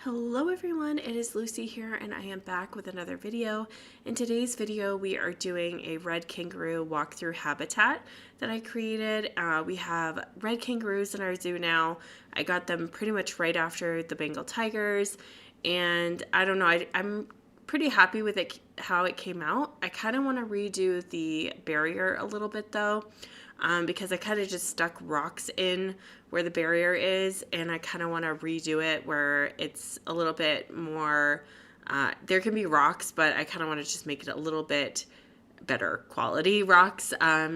Hello everyone, it is Lucy here and I am back with another video. In today's video we are doing a red kangaroo walkthrough habitat that I created. We have red kangaroos in our zoo now. I got them pretty much right after the Bengal tigers, and I don't know, I'm pretty happy with it, how it came out. I kind of want to redo the barrier a little bit though. Because I kind of just stuck rocks in where the barrier is, and I kind of want to redo it where it's a little bit more, there can be rocks, but I kind of want to just make it a little bit better quality rocks,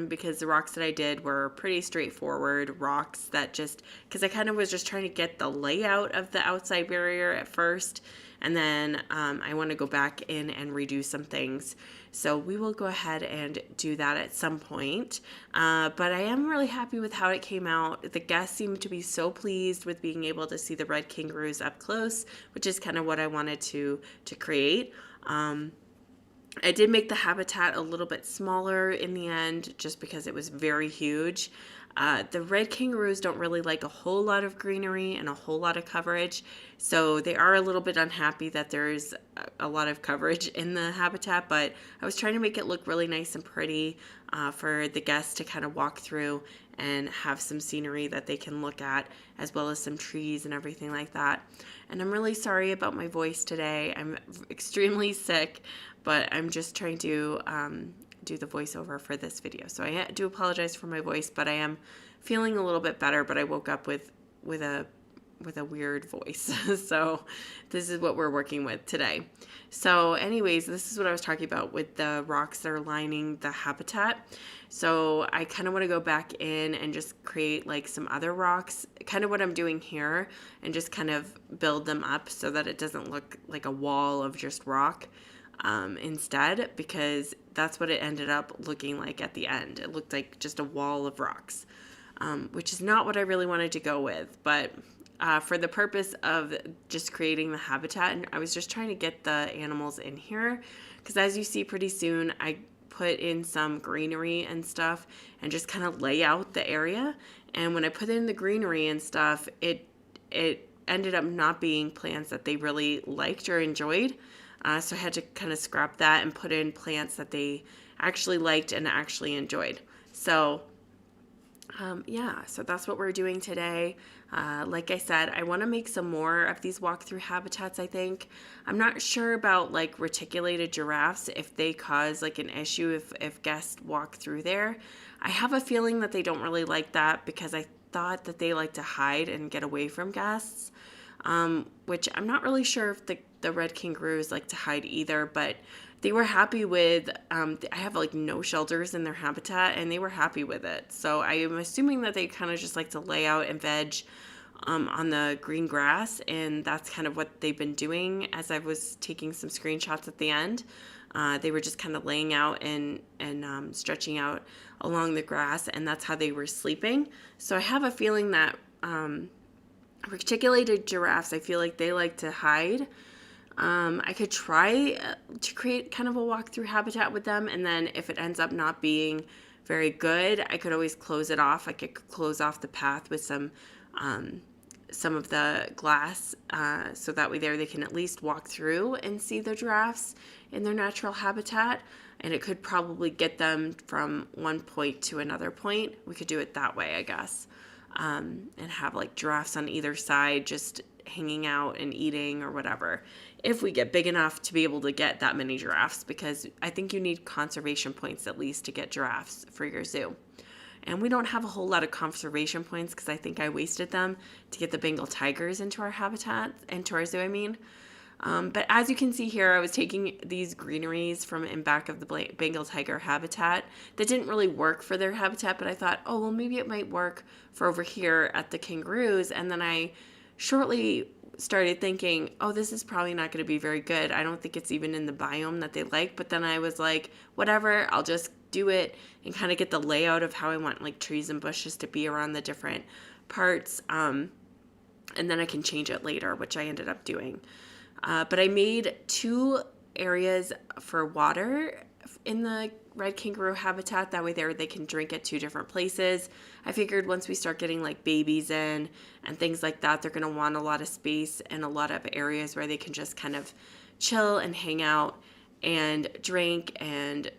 because the rocks that I did were pretty straightforward rocks that because I kind of was just trying to get the layout of the outside barrier at first, and then I want to go back in and redo some things. So we will go ahead and do that at some point. But I am really happy with how it came out. The guests seemed to be so pleased with being able to see the red kangaroos up close, which is kind of what I wanted to create. I did make the habitat a little bit smaller in the end just because it was very huge. The red kangaroos don't really like a whole lot of greenery and a whole lot of coverage, so they are a little bit unhappy that there's a lot of coverage in the habitat, but I was trying to make it look really nice and pretty for the guests to kind of walk through and have some scenery that they can look at, as well as some trees and everything like that. And I'm really sorry about my voice today. I'm extremely sick, but I'm just trying to do the voiceover for this video. So I do apologize for my voice, but I am feeling a little bit better, but I woke up with a weird voice. So this is what we're working with today. So anyways, this is what I was talking about with the rocks that are lining the habitat. So I kind of want to go back in and just create like some other rocks, kind of what I'm doing here, and just kind of build them up so that it doesn't look like a wall of just rock. Instead, because that's what it ended up looking like at the end. It looked like just a wall of rocks, which is not what I really wanted to go with. But for the purpose of just creating the habitat, and I was just trying to get the animals in here, because as you see pretty soon, I put in some greenery and stuff and just kind of lay out the area. And when I put in the greenery and stuff, it ended up not being plants that they really liked or enjoyed. So I had to kind of scrap that and put in plants that they actually liked and actually enjoyed. So yeah, so that's what we're doing today. Like I said, I want to make some more of these walkthrough habitats, I think. I'm not sure about like reticulated giraffes, if they cause like an issue if guests walk through there. I have a feeling that they don't really like that, because I thought that they like to hide and get away from guests. Which I'm not really sure if the red kangaroos like to hide either, but they were happy with, I have like no shelters in their habitat, and they were happy with it. So I am assuming that they kind of just like to lay out and veg on the green grass, and that's kind of what they've been doing. As I was taking some screenshots at the end, they were just kind of laying out and stretching out along the grass, and that's how they were sleeping. So I have a feeling that reticulated giraffes, I feel like they like to hide. I could try to create kind of a walkthrough habitat with them, and then if it ends up not being very good, I could always close it off. I could close off the path with some of the glass, so that way they can at least walk through and see the giraffes in their natural habitat, and it could probably get them from one point to another point. We could do it that way, I guess. And have like giraffes on either side just hanging out and eating or whatever, if we get big enough to be able to get that many giraffes, because I think you need conservation points at least to get giraffes for your zoo. And we don't have a whole lot of conservation points, because I think I wasted them to get the Bengal tigers into our habitat, into our zoo, I mean. But as you can see here, I was taking these greeneries from in back of the Bengal tiger habitat that didn't really work for their habitat, but I thought, oh, well, maybe it might work for over here at the kangaroos. And then I shortly started thinking, oh, this is probably not going to be very good. I don't think it's even in the biome that they like. But then I was like, whatever, I'll just do it and kind of get the layout of how I want like trees and bushes to be around the different parts. And then I can change it later, which I ended up doing. But I made 2 areas for water in the Red Kangaroo Habitat. That way they can drink at 2 different places. I figured once we start getting like babies in and things like that, they're going to want a lot of space and a lot of areas where they can just kind of chill and hang out and drink and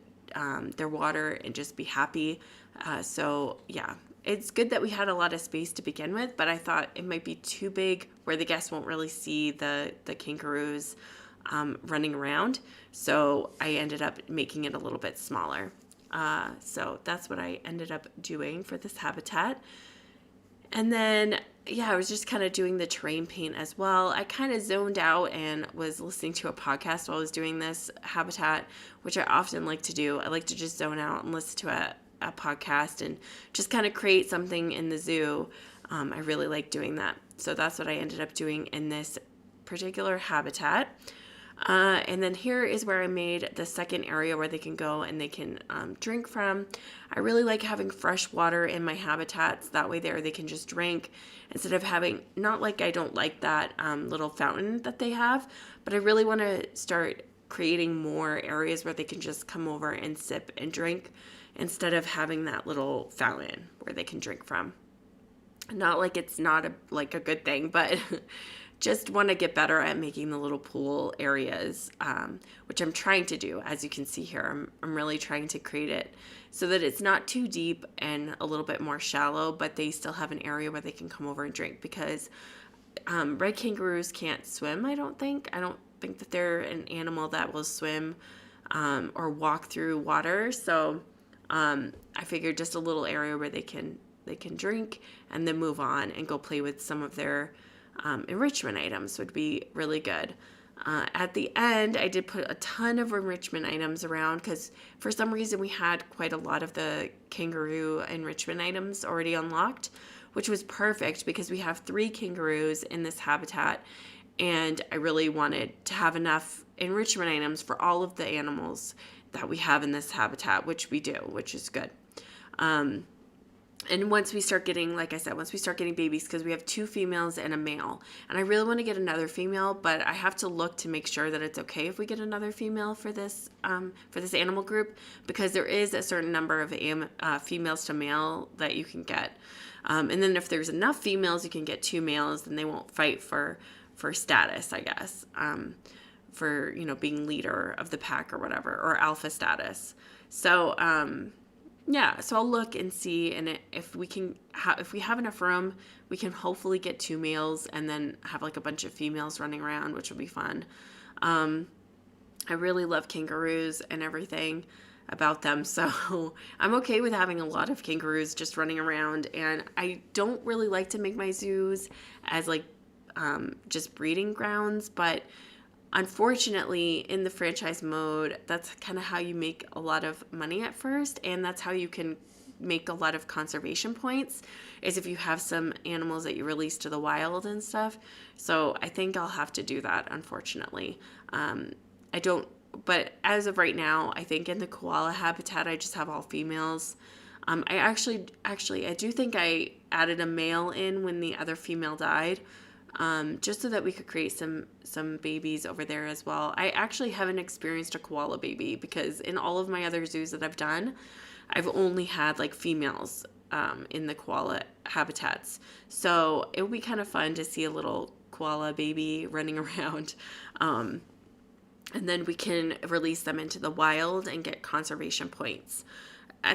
their water and just be happy. So yeah, it's good that we had a lot of space to begin with, but I thought it might be too big where the guests won't really see the kangaroos running around. So I ended up making it a little bit smaller. So that's what I ended up doing for this habitat. And then, yeah, I was just kind of doing the terrain paint as well. I kind of zoned out and was listening to a podcast while I was doing this habitat, which I often like to do. I like to just zone out and listen to a podcast and just kind of create something in the zoo. I really like doing that. So that's what I ended up doing in this particular habitat. And then here is where I made the second area where they can go and they can drink from. I really like having fresh water in my habitats. That way they can just drink instead of having, not like I don't like that little fountain that they have, but I really want to start creating more areas where they can just come over and sip and drink instead of having that little fountain where they can drink from. Not like it's not a good thing, but just want to get better at making the little pool areas, which I'm trying to do. As you can see here, I'm really trying to create it so that it's not too deep and a little bit more shallow, but they still have an area where they can come over and drink, because red kangaroos can't swim, I don't think. I don't think that they're an animal that will swim or walk through water. So I figured just a little area where they can drink and then move on and go play with some of their enrichment items would be really good. At the end, I did put a ton of enrichment items around because for some reason we had quite a lot of the kangaroo enrichment items already unlocked, which was perfect because we have 3 kangaroos in this habitat, and I really wanted to have enough enrichment items for all of the animals that we have in this habitat, which we do, which is good. And once we start getting, like I said, babies, because we have 2 females and a male, and I really want to get another female, but I have to look to make sure that it's okay if we get another female for this animal group, because there is a certain number of females to male that you can get. And then if there's enough females, you can get 2 males, then they won't fight for status, I guess, for, being leader of the pack or whatever, or alpha status. So, yeah, so I'll look and see, and if we have enough room, we can hopefully get 2 males and then have like a bunch of females running around, which will be fun. I really love kangaroos and everything about them, so I'm okay with having a lot of kangaroos just running around, and I don't really like to make my zoos as like just breeding grounds, but unfortunately, in the franchise mode, that's kind of how you make a lot of money at first, and that's how you can make a lot of conservation points, is if you have some animals that you release to the wild and stuff. So I think I'll have to do that, unfortunately. But as of right now, I think in the koala habitat, I just have all females. I do think I added a male in when the other female died. Just so that we could create some babies over there as well. I actually haven't experienced a koala baby because in all of my other zoos that I've done, I've only had like females in the koala habitats. So it would be kind of fun to see a little koala baby running around. And then we can release them into the wild and get conservation points.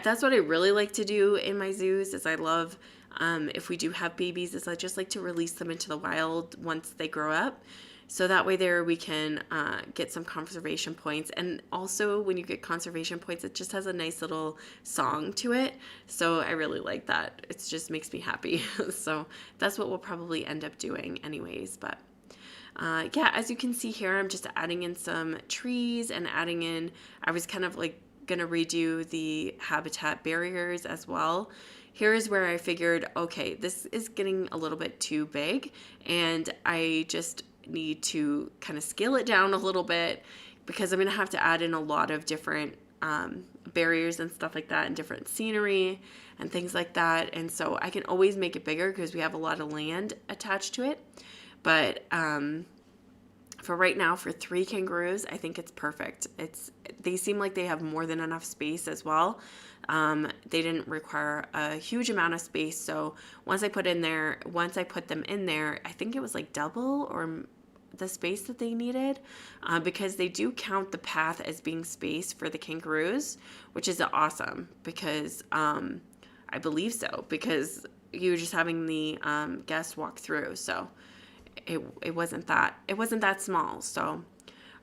That's what I really like to do in my zoos, is I love, if we do have babies, is I just like to release them into the wild once they grow up. So that way there we can get some conservation points. And also when you get conservation points, it just has a nice little song to it. So I really like that. It just makes me happy. So that's what we'll probably end up doing anyways. But yeah, as you can see here, I'm just adding in some trees and I was kind of like going to redo the habitat barriers as well. Here's where I figured, okay, this is getting a little bit too big, and I just need to kind of scale it down a little bit, because I'm going to have to add in a lot of different barriers and stuff like that, and different scenery and things like that. And so I can always make it bigger because we have a lot of land attached to it. But for for right now, for 3 kangaroos, I think it's perfect. They seem like they have more than enough space as well. They didn't require a huge amount of space. So once I put them in there, I think it was like double or the space that they needed, because they do count the path as being space for the kangaroos, which is awesome because I believe so, because you were just having the guests walk through. So it wasn't that small. So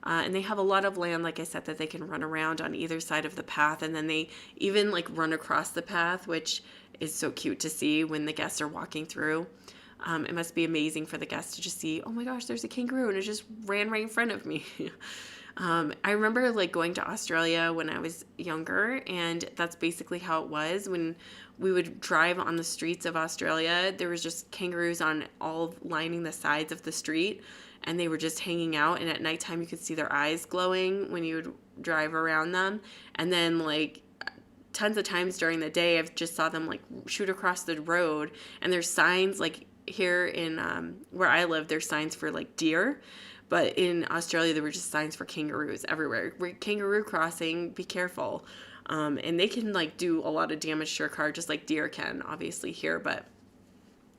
and they have a lot of land, like I said, that they can run around on either side of the path, and then they even like run across the path, which is so cute to see when the guests are walking through. It must be amazing for the guests to just see, oh my gosh, there's a kangaroo, and it just ran right in front of me. I remember like going to Australia when I was younger, and that's basically how it was. When we would drive on the streets of Australia, there was just kangaroos on all lining the sides of the street, and they were just hanging out, and at nighttime you could see their eyes glowing when you would drive around them. And then like tons of times during the day, I've just saw them like shoot across the road, and there's signs like here in where I live, there's signs for like deer, but in Australia there were just signs for kangaroos everywhere. Kangaroo crossing, be careful. And they can like do a lot of damage to your car, just like deer can obviously here. But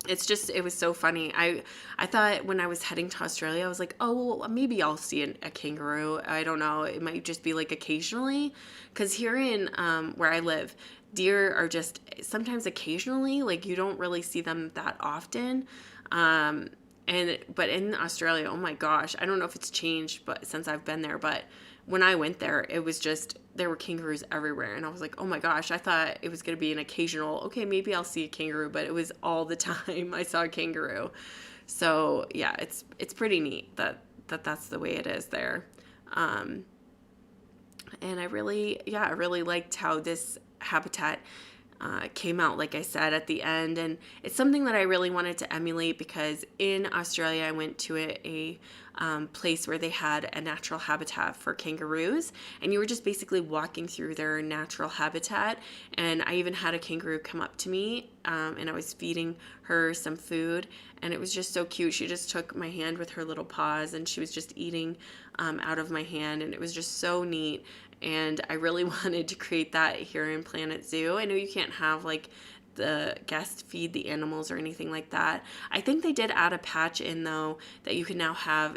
it was so funny. I thought when I was heading to Australia, I was like, oh, maybe I'll see a kangaroo. I don't know. It might just be like occasionally, because here in where I live, deer are just sometimes occasionally, like you don't really see them that often. But in Australia, oh my gosh, I don't know if it's changed, but since I've been there, but when I went there, it was just, there were kangaroos everywhere. And I was like, oh my gosh, I thought it was going to be an occasional, okay, maybe I'll see a kangaroo, but it was all the time I saw a kangaroo. So yeah, it's pretty neat that's the way it is there. And I really liked how this habitat came out, like I said, at the end. And it's something that I really wanted to emulate, because in Australia I went to a place where they had a natural habitat for kangaroos, and you were just basically walking through their natural habitat. And I even had a kangaroo come up to me, and I was feeding her some food, and it was just so cute. She just took my hand with her little paws, and she was just eating out of my hand, and it was just so neat. And I really wanted to create that here in Planet Zoo. I know you can't have like the guests feed the animals or anything like that. I think they did add a patch in though that you can now have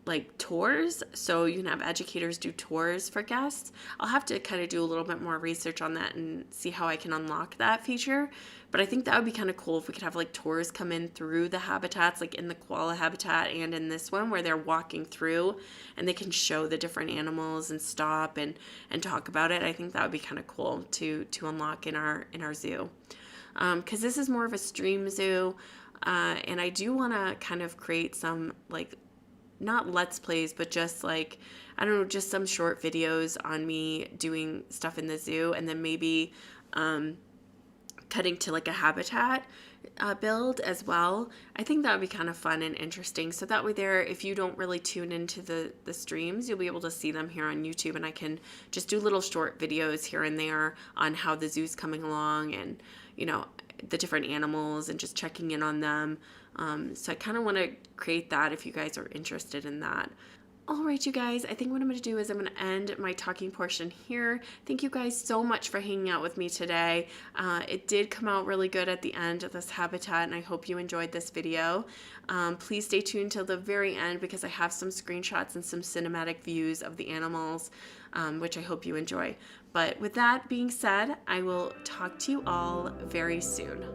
like tours, so you can have educators do tours for guests. I'll have to kind of do a little bit more research on that and see how I can unlock that feature. But I think that would be kind of cool if we could have like tours come in through the habitats, like in the koala habitat and in this one, where they're walking through and they can show the different animals and stop and talk about it. I think that would be kind of cool to unlock in our zoo, because this is more of a stream zoo, and I do want to kind of create some like, not let's plays, but just like, I don't know, just some short videos on me doing stuff in the zoo, and then maybe cutting to like a habitat build as well. I think that would be kind of fun and interesting. So that way there, if you don't really tune into the streams, you'll be able to see them here on YouTube, and I can just do little short videos here and there on how the zoo's coming along, and you know, the different animals, and just checking in on them. So I kind of want to create that if you guys are interested in that. All right, you guys, I think what I'm going to do is I'm going to end my talking portion here. Thank you guys so much for hanging out with me today. It did come out really good at the end of this habitat, and I hope you enjoyed this video. Please stay tuned till the very end, because I have some screenshots and some cinematic views of the animals, which I hope you enjoy. But with that being said, I will talk to you all very soon.